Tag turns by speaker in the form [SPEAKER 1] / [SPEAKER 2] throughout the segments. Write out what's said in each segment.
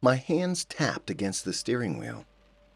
[SPEAKER 1] My hands tapped against the steering wheel.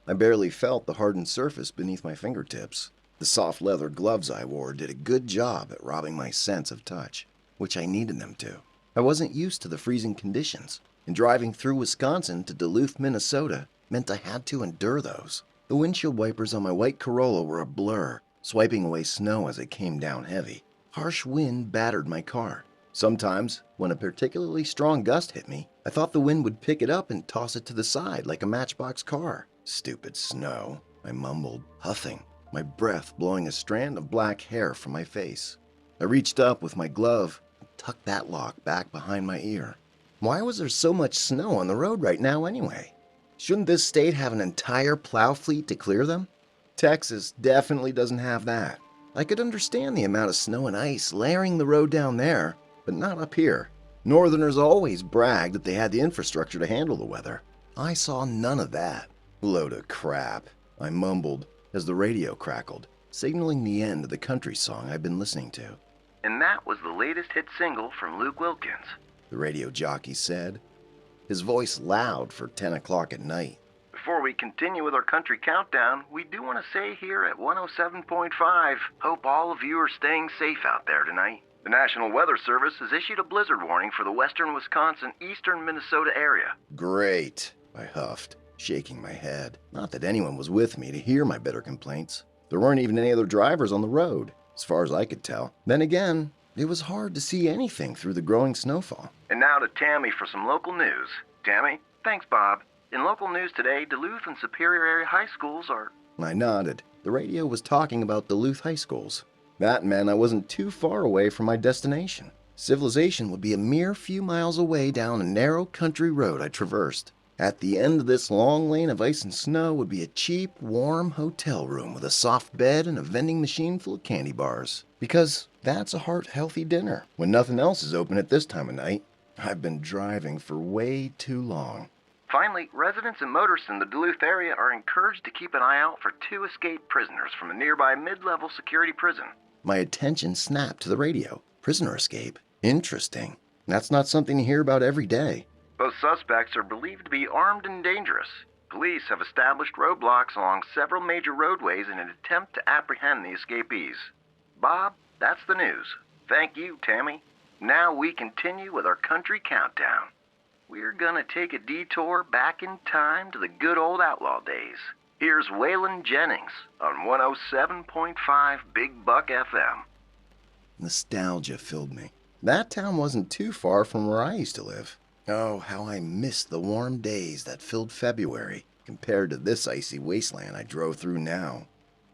[SPEAKER 1] I barely felt the hardened surface beneath my fingertips. The soft leather gloves I wore did a good job at robbing my sense of touch, which I needed them to. I wasn't used to the freezing conditions, and driving through Wisconsin to Duluth, Minnesota meant I had to endure those. The windshield wipers on my white Corolla were a blur, swiping away snow as it came down heavy. Harsh wind battered my car. Sometimes, when a particularly strong gust hit me, I thought the wind would pick it up and toss it to the side like a matchbox car. Stupid snow, I mumbled, huffing, my breath blowing a strand of black hair from my face. I reached up with my glove and tucked that lock back behind my ear. Why was there so much snow on the road right now anyway? Shouldn't this state have an entire plow fleet to clear them? Texas definitely doesn't have that. I could understand the amount of snow and ice layering the road down there, but not up here. Northerners always bragged that they had the infrastructure to handle the weather. I saw none of that. Load of crap, I mumbled as the radio crackled, signaling the end of the country song I'd been listening to.
[SPEAKER 2] And that was the latest hit single from Luke Wilkins,
[SPEAKER 1] the radio jockey said, his voice loud for 10 o'clock at night.
[SPEAKER 2] Before we continue with our country countdown, we do want to say here at 107.5, hope all of you are staying safe out there tonight. The National Weather Service has issued a blizzard warning for the western Wisconsin, eastern Minnesota area.
[SPEAKER 1] Great, I huffed, shaking my head. Not that anyone was with me to hear my bitter complaints. There weren't even any other drivers on the road, as far as I could tell. Then again, it was hard to see anything through the growing snowfall.
[SPEAKER 2] And now to Tammy for some local news. Tammy? Thanks, Bob. In local news today, Duluth and Superior area high schools are...
[SPEAKER 1] I nodded. The radio was talking about Duluth high schools. That meant I wasn't too far away from my destination. Civilization would be a mere few miles away down a narrow country road I traversed. At the end of this long lane of ice and snow would be a cheap, warm hotel room with a soft bed and a vending machine full of candy bars. Because that's a heart-healthy dinner when nothing else is open at this time of night. I've been driving for way too long.
[SPEAKER 2] Finally, residents and motorists in the Duluth area are encouraged to keep an eye out for 2 escaped prisoners from a nearby mid-level security prison.
[SPEAKER 1] My attention snapped to the radio. Prisoner escape. Interesting. That's not something you hear about every day.
[SPEAKER 2] Both suspects are believed to be armed and dangerous. Police have established roadblocks along several major roadways in an attempt to apprehend the escapees. Bob, that's the news. Thank you, Tammy. Now we continue with our country countdown. We're gonna take a detour back in time to the good old outlaw days. Here's Waylon Jennings on 107.5 Big Buck FM.
[SPEAKER 1] Nostalgia filled me. That town wasn't too far from where I used to live. Oh, how I missed the warm days that filled February compared to this icy wasteland I drove through now.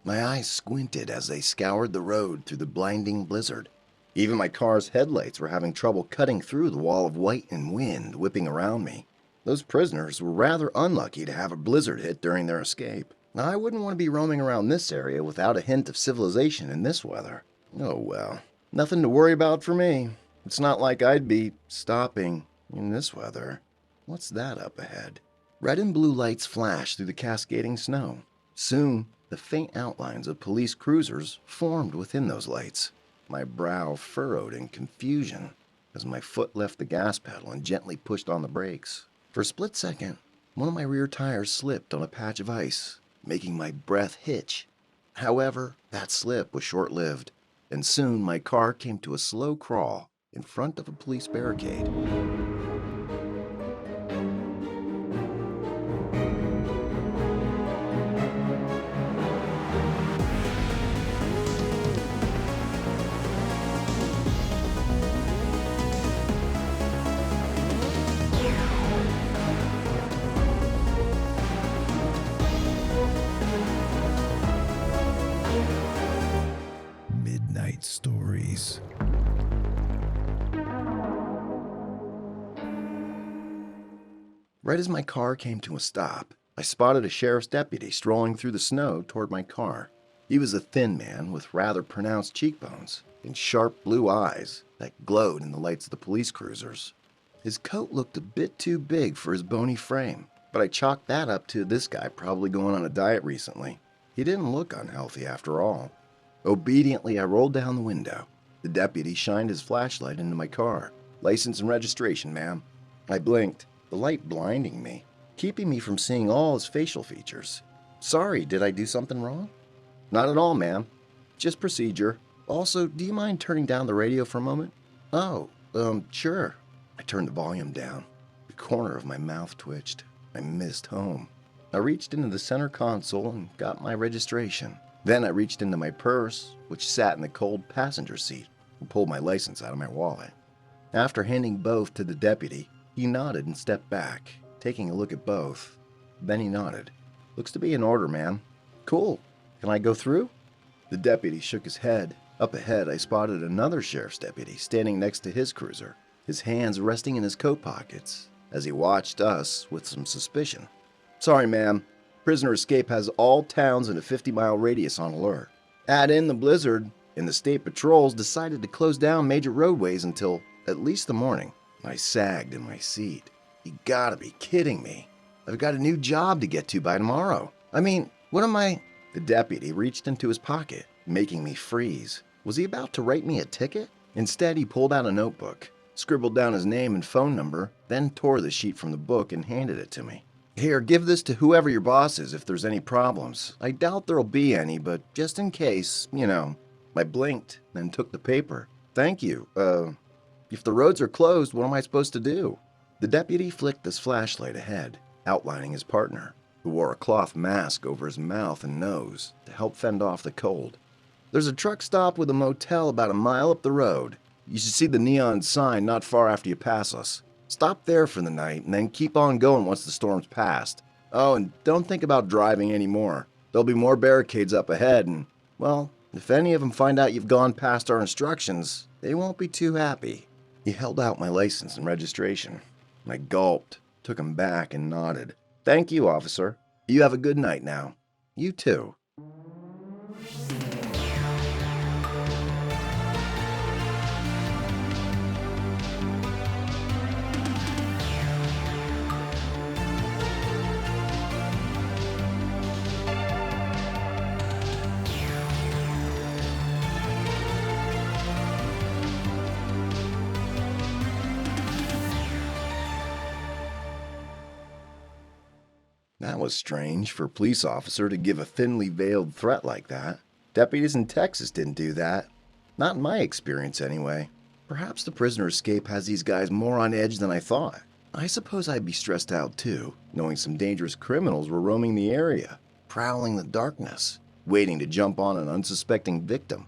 [SPEAKER 1] My eyes squinted as they scoured the road through the blinding blizzard. Even my car's headlights were having trouble cutting through the wall of white and wind whipping around me. Those prisoners were rather unlucky to have a blizzard hit during their escape. I wouldn't want to be roaming around this area without a hint of civilization in this weather. Oh well, nothing to worry about for me. It's not like I'd be stopping in this weather. What's that up ahead? Red and blue lights flashed through the cascading snow. Soon, the faint outlines of police cruisers formed within those lights. My brow furrowed in confusion as my foot left the gas pedal and gently pushed on the brakes. For a split second, one of my rear tires slipped on a patch of ice, making my breath hitch. However, that slip was short-lived, and soon my car came to a slow crawl in front of a police barricade. Midnight Stories. Right as my car came to a stop, I spotted a sheriff's deputy strolling through the snow toward my car. He was a thin man with rather pronounced cheekbones and sharp blue eyes that glowed in the lights of the police cruisers. His coat looked a bit too big for his bony frame, but I chalked that up to this guy probably going on a diet recently. He didn't look unhealthy after all. Obediently, I rolled down the window. The deputy shined his flashlight into my car. "License and registration, ma'am." I blinked. the light blinding me, keeping me from seeing all his facial features. Sorry, did I do something wrong? Not at all, ma'am. Just procedure. Also, do you mind turning down the radio for a moment? Oh, sure. I turned the volume down. The corner of my mouth twitched. I missed home. I reached into the center console and got my registration. Then I reached into my purse, which sat in the cold passenger seat, and pulled my license out of my wallet. After handing both to the deputy, he nodded and stepped back, taking a look at both. Then he nodded. Looks to be in order, ma'am. Cool. Can I go through? The deputy shook his head. Up ahead, I spotted another sheriff's deputy standing next to his cruiser, his hands resting in his coat pockets, as he watched us with some suspicion. Sorry, ma'am. Prisoner escape has all towns in a 50-mile radius on alert. Add in the blizzard, and the state patrols decided to close down major roadways until at least the morning. I sagged in my seat. You gotta be kidding me. I've got a new job to get to by tomorrow. I mean, what am I... The deputy reached into his pocket, making me freeze. Was he about to write me a ticket? Instead, he pulled out a notebook, scribbled down his name and phone number, then tore the sheet from the book and handed it to me. Here, give this to whoever your boss is if there's any problems. I doubt there'll be any, but just in case, you know. I blinked, then took the paper. Thank you. If the roads are closed, what am I supposed to do? The deputy flicked his flashlight ahead, outlining his partner, who wore a cloth mask over his mouth and nose to help fend off the cold. There's a truck stop with a motel about a mile up the road. You should see the neon sign not far after you pass us. Stop there for the night and then keep on going once the storm's passed. Oh, and don't think about driving anymore. There'll be more barricades up ahead and, well, if any of them find out you've gone past our instructions, they won't be too happy. He held out my license and registration. I gulped, took him back, and nodded. Thank you, officer. You have a good night now. You too. That was strange for a police officer to give a thinly veiled threat like that. Deputies in Texas didn't do that. Not in my experience, anyway. Perhaps the prisoner escape has these guys more on edge than I thought. I suppose I'd be stressed out too, knowing some dangerous criminals were roaming the area, prowling the darkness, waiting to jump on an unsuspecting victim.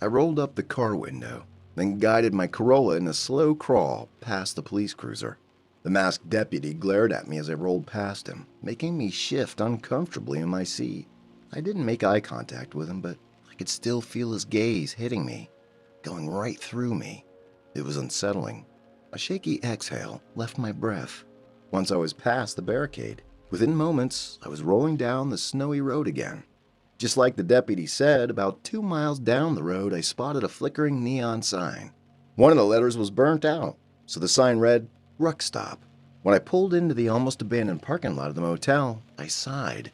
[SPEAKER 1] I rolled up the car window, then guided my Corolla in a slow crawl past the police cruiser. The masked deputy glared at me as I rolled past him, making me shift uncomfortably in my seat. I didn't make eye contact with him, but I could still feel his gaze hitting me, going right through me. It was unsettling. A shaky exhale left my breath. Once I was past the barricade, within moments, I was rolling down the snowy road again. Just like the deputy said, about 2 miles down the road, I spotted a flickering neon sign. One of the letters was burnt out, so the sign read, Ruck Stop. When I pulled into the almost abandoned parking lot of the motel, I sighed.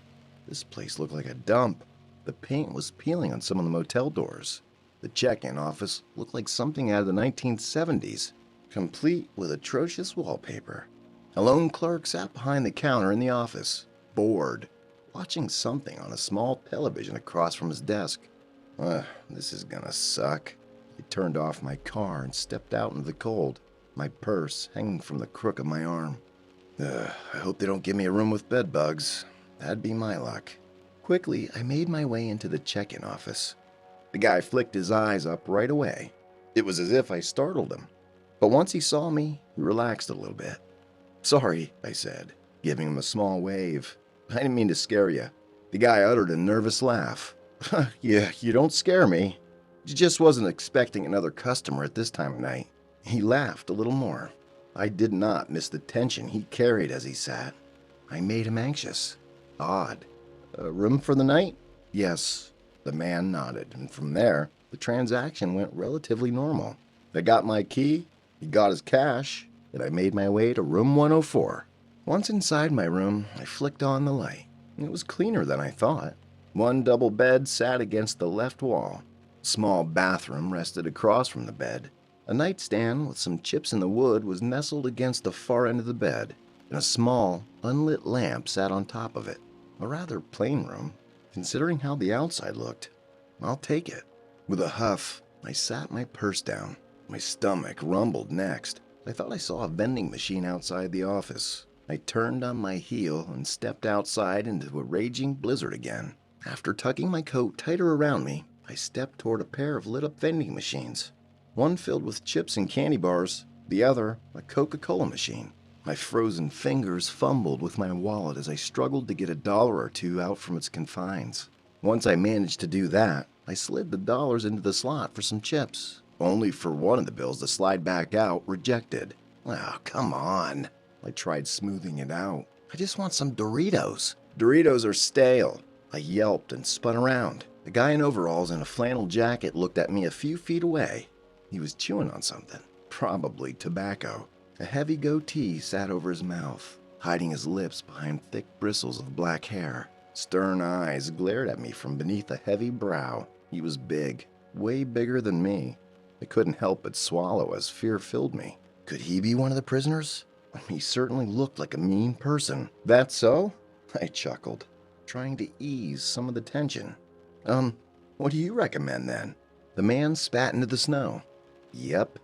[SPEAKER 1] This place looked like a dump. The paint was peeling on some of the motel doors. The check-in office looked like something out of the 1970s, complete with atrocious wallpaper. A lone clerk sat behind the counter in the office, bored, watching something on a small television across from his desk. This is gonna suck. I turned off my car and stepped out into the cold, my purse hanging from the crook of my arm. I hope they don't give me a room with bed bugs. That'd be my luck. Quickly, I made my way into the check-in office. The guy flicked his eyes up right away. It was as if I startled him. But once he saw me, he relaxed a little bit. Sorry, I said, giving him a small wave. I didn't mean to scare you. The guy uttered a nervous laugh. Yeah, you don't scare me. You just wasn't expecting another customer at this time of night. He laughed a little more. I did not miss the tension he carried as he sat. I made him anxious. Odd. A room for the night? Yes. The man nodded, and from there, the transaction went relatively normal. I got my key, he got his cash, and I made my way to room 104. Once inside my room, I flicked on the light. It was cleaner than I thought. One double bed sat against the left wall. A small bathroom rested across from the bed. A nightstand with some chips in the wood was nestled against the far end of the bed. and a small, unlit lamp sat on top of it. A rather plain room, considering how the outside looked. I'll take it. With a huff, I sat my purse down. My stomach rumbled next. I thought I saw a vending machine outside the office. I turned on my heel and stepped outside into a raging blizzard again. After tucking my coat tighter around me, I stepped toward a pair of lit-up vending machines. One filled with chips and candy bars, the other a Coca-Cola machine. My frozen fingers fumbled with my wallet as I struggled to get $1 or $2 out from its confines. Once I managed to do that, I slid the dollars into the slot for some chips, only for one of the bills to slide back out, rejected. Oh, come on. I tried smoothing it out. I just want some Doritos. Doritos are stale. I yelped and spun around. The guy in overalls and a flannel jacket looked at me a few feet away. He was chewing on something, probably tobacco. A heavy goatee sat over his mouth, hiding his lips behind thick bristles of black hair. Stern eyes glared at me from beneath a heavy brow. He was big, way bigger than me. I couldn't help but swallow as fear filled me. Could he be one of the prisoners? He certainly looked like a mean person. That so? I chuckled, trying to ease some of the tension. What do you recommend then? The man spat into the snow. Yep,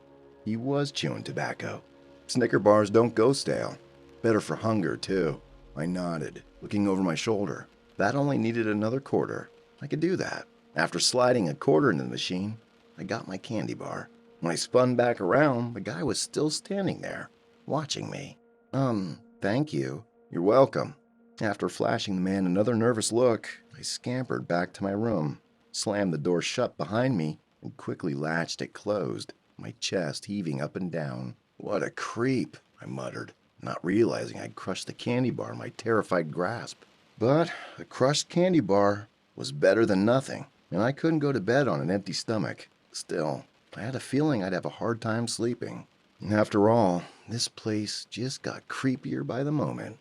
[SPEAKER 1] he was chewing tobacco. Snicker bars don't go stale. Better for hunger, too. I nodded, looking over my shoulder. That only needed another quarter. I could do that. After sliding a quarter into the machine, I got my candy bar. When I spun back around, the guy was still standing there, watching me. Thank you. You're welcome. After flashing the man another nervous look, I scampered back to my room, slammed the door shut behind me, and quickly latched it closed, my chest heaving up and down. What a creep, I muttered, not realizing I'd crushed the candy bar in my terrified grasp. But a crushed candy bar was better than nothing, and I couldn't go to bed on an empty stomach. Still, I had a feeling I'd have a hard time sleeping. And after all, this place just got creepier by the moment.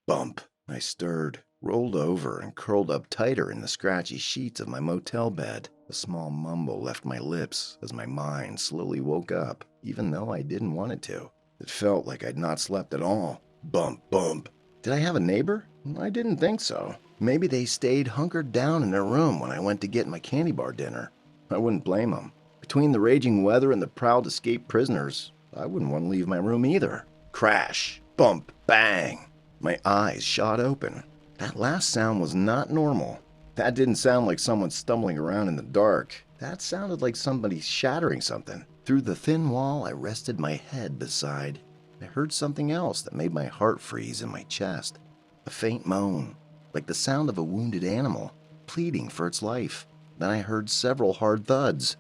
[SPEAKER 1] Bump. I stirred, rolled over, and curled up tighter in the scratchy sheets of my motel bed. A small mumble left my lips as my mind slowly woke up, even though I didn't want it to. It felt like I'd not slept at all. Bump, bump. Did I have a neighbor? I didn't think so. Maybe they stayed hunkered down in their room when I went to get my candy bar dinner. I wouldn't blame them. Between the raging weather and the proud escaped prisoners, I wouldn't want to leave my room either. Crash, bump, bang. My eyes shot open. That last sound was not normal. That didn't sound like someone stumbling around in the dark. That sounded like somebody shattering something. Through the thin wall, I rested my head beside. I heard something else that made my heart freeze in my chest. A faint moan, like the sound of a wounded animal, pleading for its life. Then I heard several hard thuds.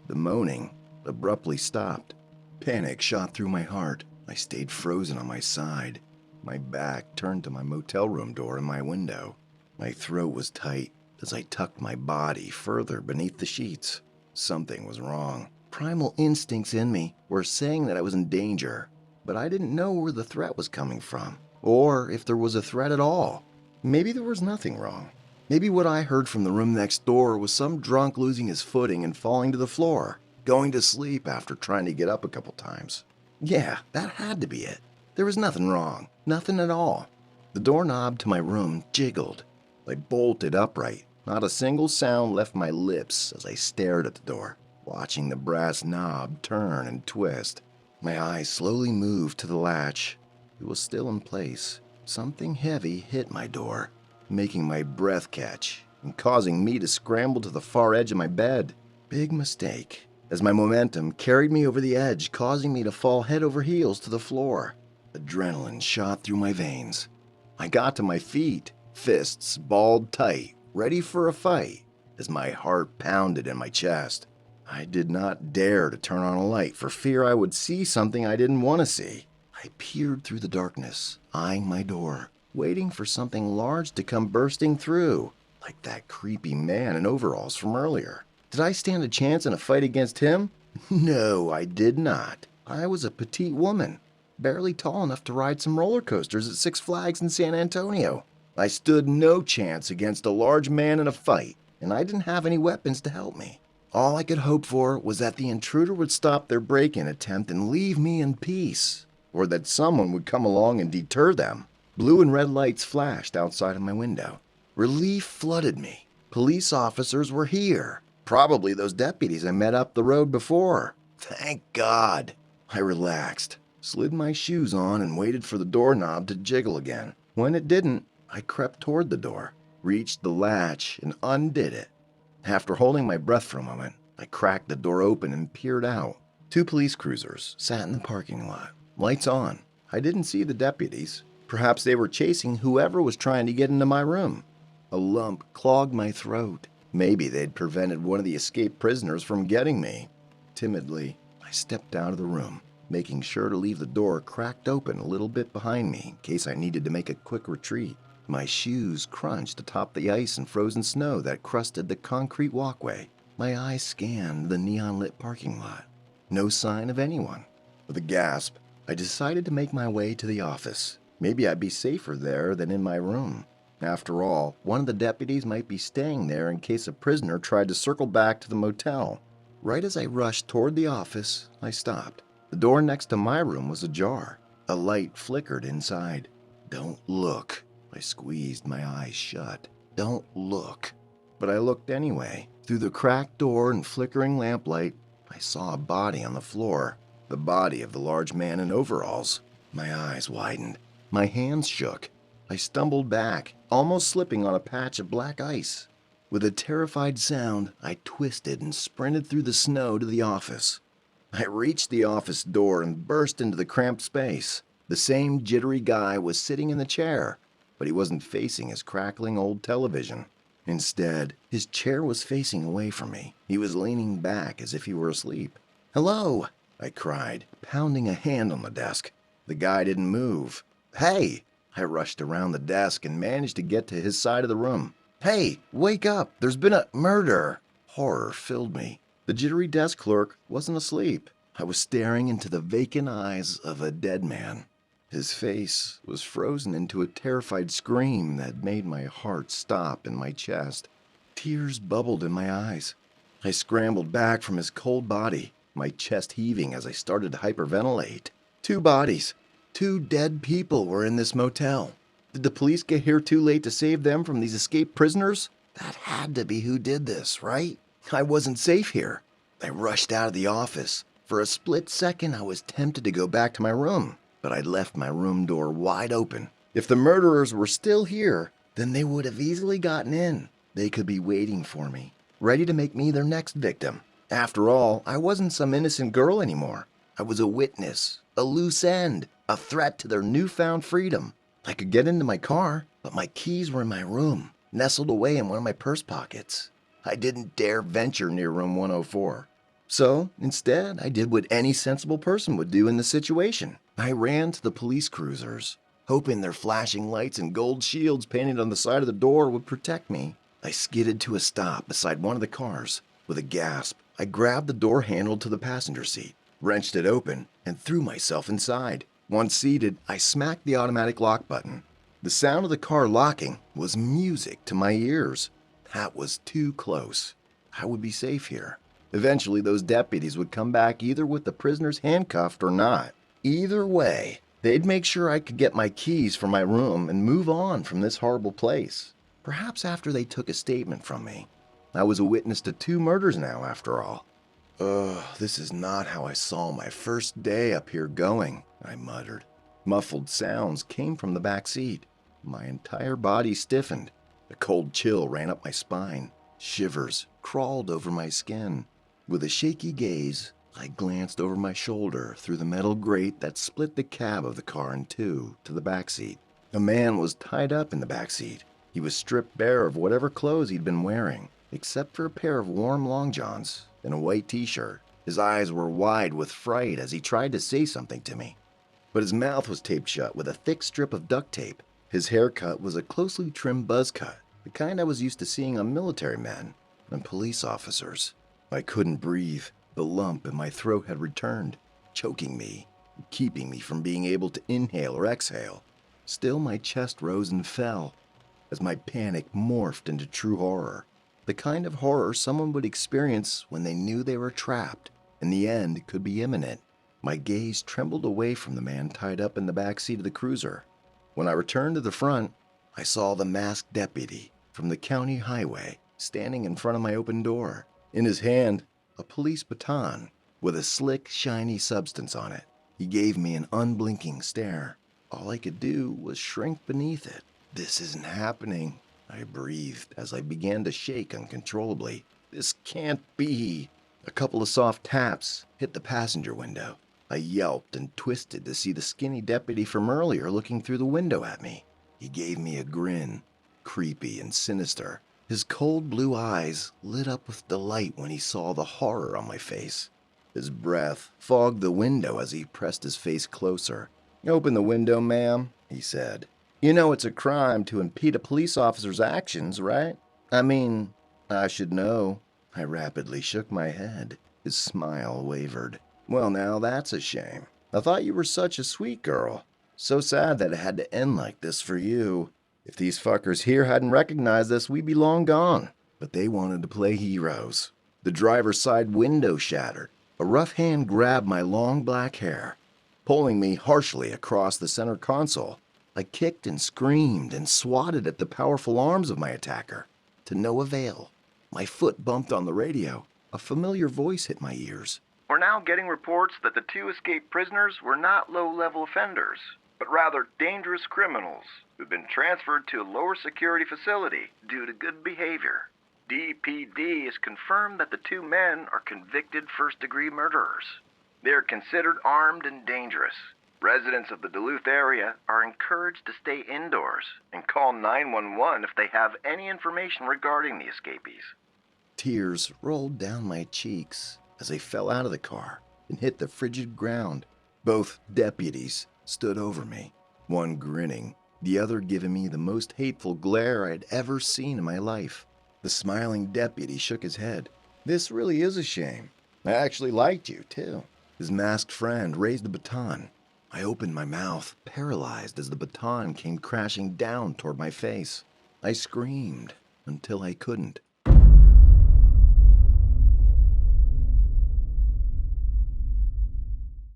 [SPEAKER 1] The moaning abruptly stopped. Panic shot through my heart. I stayed frozen on my side. My back turned to my motel room door and my window. My throat was tight as I tucked my body further beneath the sheets. Something was wrong. Primal instincts in me were saying that I was in danger, but I didn't know where the threat was coming from, or if there was a threat at all. Maybe there was nothing wrong. Maybe what I heard from the room next door was some drunk losing his footing and falling to the floor, going to sleep after trying to get up a couple times. Yeah, that had to be it. There was nothing wrong. Nothing at all. The doorknob to my room jiggled. I bolted upright. Not a single sound left my lips as I stared at the door, watching the brass knob turn and twist. My eyes slowly moved to the latch. It was still in place. Something heavy hit my door, making my breath catch and causing me to scramble to the far edge of my bed. Big mistake, as my momentum carried me over the edge, causing me to fall head over heels to the floor. Adrenaline shot through my veins. I got to my feet, fists balled tight, ready for a fight, as my heart pounded in my chest. I did not dare to turn on a light for fear I would see something I didn't want to see. I peered through the darkness, eyeing my door, waiting for something large to come bursting through. like that creepy man in overalls from earlier. Did I stand a chance in a fight against him? No, I did not. I was a petite woman, barely tall enough to ride some roller coasters at Six Flags in San Antonio. I stood no chance against a large man in a fight, and I didn't have any weapons to help me. All I could hope for was that the intruder would stop their break-in attempt and leave me in peace, or that someone would come along and deter them. Blue and red lights flashed outside of my window. Relief flooded me. Police officers were here. Probably those deputies I met up the road before. Thank God. I relaxed, slid my shoes on, and waited for the doorknob to jiggle again. When it didn't, I crept toward the door, reached the latch, and undid it. After holding my breath for a moment, I cracked the door open and peered out. 2 police cruisers sat in the parking lot, lights on. I didn't see the deputies. Perhaps they were chasing whoever was trying to get into my room. A lump clogged my throat. Maybe they'd prevented one of the escaped prisoners from getting me. Timidly, I stepped out of the room, making sure to leave the door cracked open a little bit behind me in case I needed to make a quick retreat. My shoes crunched atop the ice and frozen snow that crusted the concrete walkway. My eyes scanned the neon-lit parking lot. No sign of anyone. With a gasp, I decided to make my way to the office. Maybe I'd be safer there than in my room. After all, one of the deputies might be staying there in case a prisoner tried to circle back to the motel. Right as I rushed toward the office, I stopped. The door next to my room was ajar. A light flickered inside. Don't look. I squeezed my eyes shut. Don't look. But I looked anyway. Through the cracked door and flickering lamplight, I saw a body on the floor. The body of the large man in overalls. My eyes widened. My hands shook. I stumbled back, almost slipping on a patch of black ice. With a terrified sound, I twisted and sprinted through the snow to the office. I reached the office door and burst into the cramped space. The same jittery guy was sitting in the chair, but he wasn't facing his crackling old television. Instead, his chair was facing away from me. He was leaning back as if he were asleep. "Hello," I cried, pounding a hand on the desk. The guy didn't move. "Hey!" I rushed around the desk and managed to get to his side of the room. "Hey, wake up! There's been a murder!" Horror filled me. The jittery desk clerk wasn't asleep. I was staring into the vacant eyes of a dead man. His face was frozen into a terrified scream that made my heart stop in my chest. Tears bubbled in my eyes. I scrambled back from his cold body, my chest heaving as I started to hyperventilate. 2 bodies. 2 dead people were in this motel. Did the police get here too late to save them from these escaped prisoners? That had to be who did this, right? I wasn't safe here. I rushed out of the office. For a split second, I was tempted to go back to my room, but I'd left my room door wide open. If the murderers were still here, then they would have easily gotten in. They could be waiting for me, ready to make me their next victim. After all, I wasn't some innocent girl anymore. I was a witness, a loose end, a threat to their newfound freedom. I could get into my car, but my keys were in my room, nestled away in one of my purse pockets. I didn't dare venture near room 104. So, instead, I did what any sensible person would do in the situation. I ran to the police cruisers, hoping their flashing lights and gold shields painted on the side of the door would protect me. I skidded to a stop beside one of the cars. With a gasp, I grabbed the door handle to the passenger seat, wrenched it open, and threw myself inside. Once seated, I smacked the automatic lock button. The sound of the car locking was music to my ears. That was too close. I would be safe here. Eventually, those deputies would come back either with the prisoners handcuffed or not. Either way, they'd make sure I could get my keys from my room and move on from this horrible place. Perhaps after they took a statement from me. I was a witness to 2 murders now, after all. "Ugh, this is not how I saw my first day up here going," I muttered. Muffled sounds came from the back seat. My entire body stiffened. A cold chill ran up my spine. Shivers crawled over my skin. With a shaky gaze, I glanced over my shoulder through the metal grate that split the cab of the car in 2 to the back seat. A man was tied up in the back seat. He was stripped bare of whatever clothes he'd been wearing, except for a pair of warm long johns and a white t-shirt. His eyes were wide with fright as he tried to say something to me, but his mouth was taped shut with a thick strip of duct tape. His haircut was a closely trimmed buzz cut. the kind I was used to seeing on military men and police officers. I couldn't breathe. The lump in my throat had returned, choking me, keeping me from being able to inhale or exhale. Still, my chest rose and fell as my panic morphed into true horror. The kind of horror someone would experience when they knew they were trapped and the end could be imminent. My gaze trembled away from the man tied up in the back seat of the cruiser. When I returned to the front, I saw the masked deputy from the county highway standing in front of my open door. In his hand, a police baton with a slick, shiny substance on it. He gave me an unblinking stare. All I could do was shrink beneath it. "This isn't happening," I breathed as I began to shake uncontrollably. "This can't be." A couple of soft taps hit the passenger window. I yelped and twisted to see the skinny deputy from earlier looking through the window at me. He gave me a grin, creepy and sinister. His cold blue eyes lit up with delight when he saw the horror on my face. His breath fogged the window as he pressed his face closer. "Open the window, ma'am," he said. "You know it's a crime to impede a police officer's actions, right? I should know." I rapidly shook my head. His smile wavered. "Well, now that's a shame. I thought you were such a sweet girl. So sad that it had to end like this for you. If these fuckers here hadn't recognized us, we'd be long gone." But they wanted to play heroes. The driver's side window shattered. A rough hand grabbed my long black hair, pulling me harshly across the center console. I kicked and screamed and swatted at the powerful arms of my attacker. To no avail. My foot bumped on the radio. A familiar voice hit my ears.
[SPEAKER 2] "We're now getting reports that the two escaped prisoners were not low-level offenders, but rather dangerous criminals who've been transferred to a lower security facility due to good behavior. DPD has confirmed that the two men are convicted first-degree murderers. They're considered armed and dangerous. Residents of the Duluth area are encouraged to stay indoors and call 911 if they have any information regarding the escapees."
[SPEAKER 1] Tears rolled down my cheeks as I fell out of the car and hit the frigid ground. Both deputies stood over me, one grinning, the other giving me the most hateful glare I'd ever seen in my life. The smiling deputy shook his head. "This really is a shame. I actually liked you, too." His masked friend raised the baton. I opened my mouth, paralyzed as the baton came crashing down toward my face. I screamed until I couldn't.